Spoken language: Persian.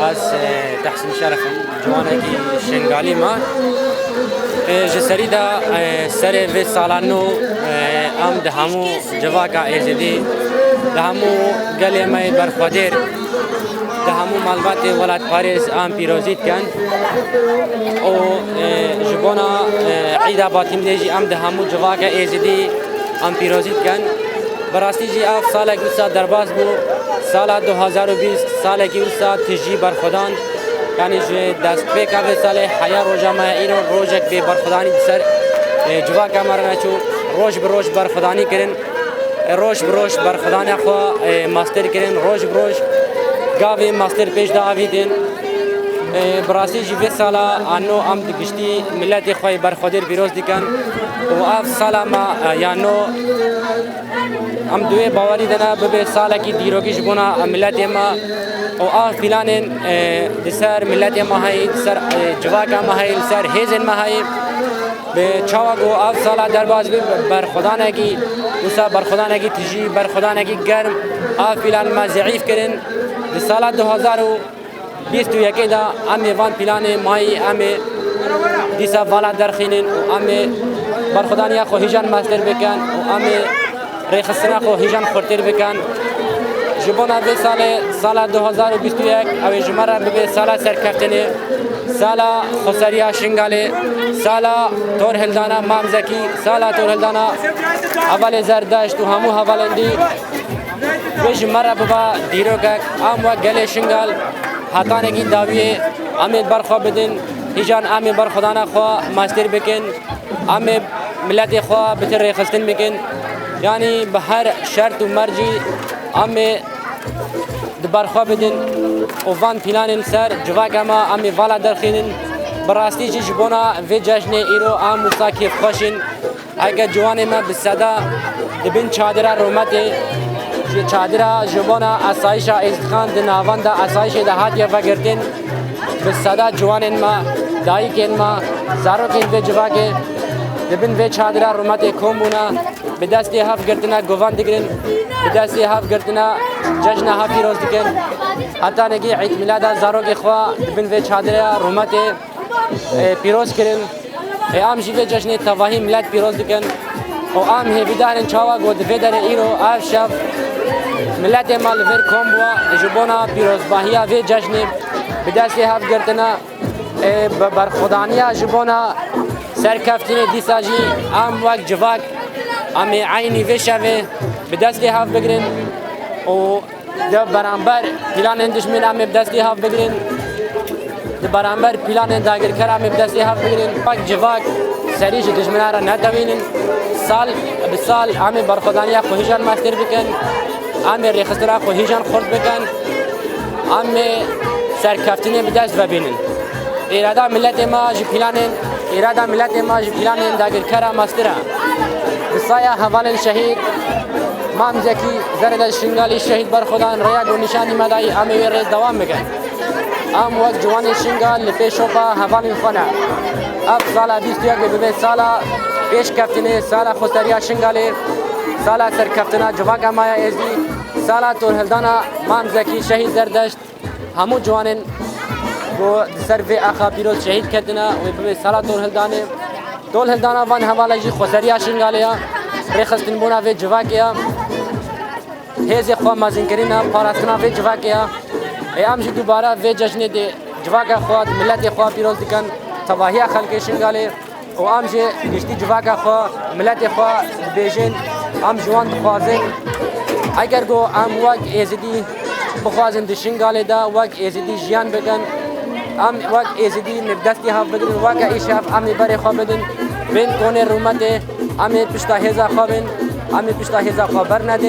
از تحسین شرفم جوانکی شنگالی ما جسری دا سر و سالانو ام دهمو جواکا ایزدی دهمو گلی مای برخوادر دهمو مالبات ولاد پاریس ام پیروزیت کن او جبونا عیدا باتیم دیجی ام دهمو جواکا ایزدی ام پیروزیت کن براستی جی اف سال گوسا درباز بو سال 2020 سال گوسا تجی برخودان یعنی دست به کاوه سال حیا روزا ما ایرو روزک به برخودانی سر جوا کامرنا چو روز به روز برخودانی کرن روز به روز برخودانی خو ماستر کرن روز به روز گاوی ماستر پیش داویدن براستی جی به سال انو ام دگشتی ملت خوای برخودر بیروز دیکن و اف سال ما یانو ام دوی باوری دنا به سال کی دیروگیش بونا ملت ما او آف پلانن دسر ملت ما های سر جواکا ما های سر هیزن ما های به چاواگو آف سال درباز بر خدا نگی دوسا بر خدا نگی تجی بر خدا نگی گرم آف پلان ما ضعیف کردن در سال 2021 دا امی وان پلان مای امی دیسا والا درخینن و امی بر خدا نیا خو هیجان ماستر بکن و امی ریخستنا خو هیجان خورتر بکن جبونا به سال 2021 او جمره به سال سرکفتنه سال خسریا شنگاله سال تور هلدانا مامزکی سال تور هلدانا اول زردشت و همو حوالندی به جمره ببا دیروگک ام و گل شنگال حتانگی داویه امید برخوا بدن هیجان امید برخودانا خوا ماستر بکن امید ملت خوا بتر ریخستن بکن یعنی به هر شرط و مرجی امید برخوا بدن و وان پلان سر جواکا ما امی والا درخینن براستی چی جبونا و جشن ایرو ام مساکیف خوشن اگه جوان ما بسدا دبین چادر رومته چادر جبونا اسایش ازخان دناوان دا اسایش دهاتی وگردن بسدا جوان ما دایکن ما زاروکن و جواکه دبین و چادر رومته کومونا به دستی هاف گردنا گوان دیگرن به دستی هاف گردنا جشن هافی روز دیگن حتی نگی عید میلاد زاروک خوا دبین و چادر رومت پیروز کرن ام جیو جشن تواهی میلاد پیروز دیگن و ام هیدارن چاوا گود و در ایرو آف شب ملت مال ور کومبوا جبونا پیروز باهیا و جشن به دستی هاف گردنا بر خدانیا جبونا سرکفتین دیساجی ام وقت جواک امی عینی وشوه به دستی هاف بگیرن و ده برانبر پلان دشمن امی به دستی هاف بگیرن ده برانبر پلان داگر کر امی به دستی هاف بگیرن پاک جواک سریش دشمن را ندوینن سال به سال امی برخودانیا خو هیجان ماستر بکن امی ریخسترا خو هیجان خورد بکن امی سرکفتین به دست ببینن اراده ملت ما جی پلانن اراده ملت ما جی پلانن داگر کر ماسترا بسایا حوالن شهید مام زکی زرد شنگالی شهید برخودان ریاض و نشانی مدای امی ریز دوام میگن ام وقت جوان شنگال لپیشوپا حوالن خونه اب سال 21 به سال پیش کفتنه سال خسریا شنگالی سال سرکفتنه جواکا مایا ازدی سال تور هلدانا مام زکی شهید زردشت همو جوانن و سر و اخا پیروز شهید کردنا و به سال تور هلدانا وان حواله جی خسریا شنگالیا ریخستن بونا و جواکیا هیزی خوا مازنکرینا پاراستنا و جواکیا ایام جی دوباره و جشن دی جواکا خوا ملت خوا پیروز دیکن تواهی خلق شنگالی و ام جی گشتی جواکا خوا ملت خوا بیجن ام جوان خوازن اگر گو ام وقت ایزدی بخوازن دی شنگالی دا وقت ایزدی جیان بگن ام وقت ایزدی مبدستی هاف بگن وقت ایشاف امی بری خوا بدن بین کونه رومت امی پشتا هزا خوابن امی پشتا هزا خبر ندین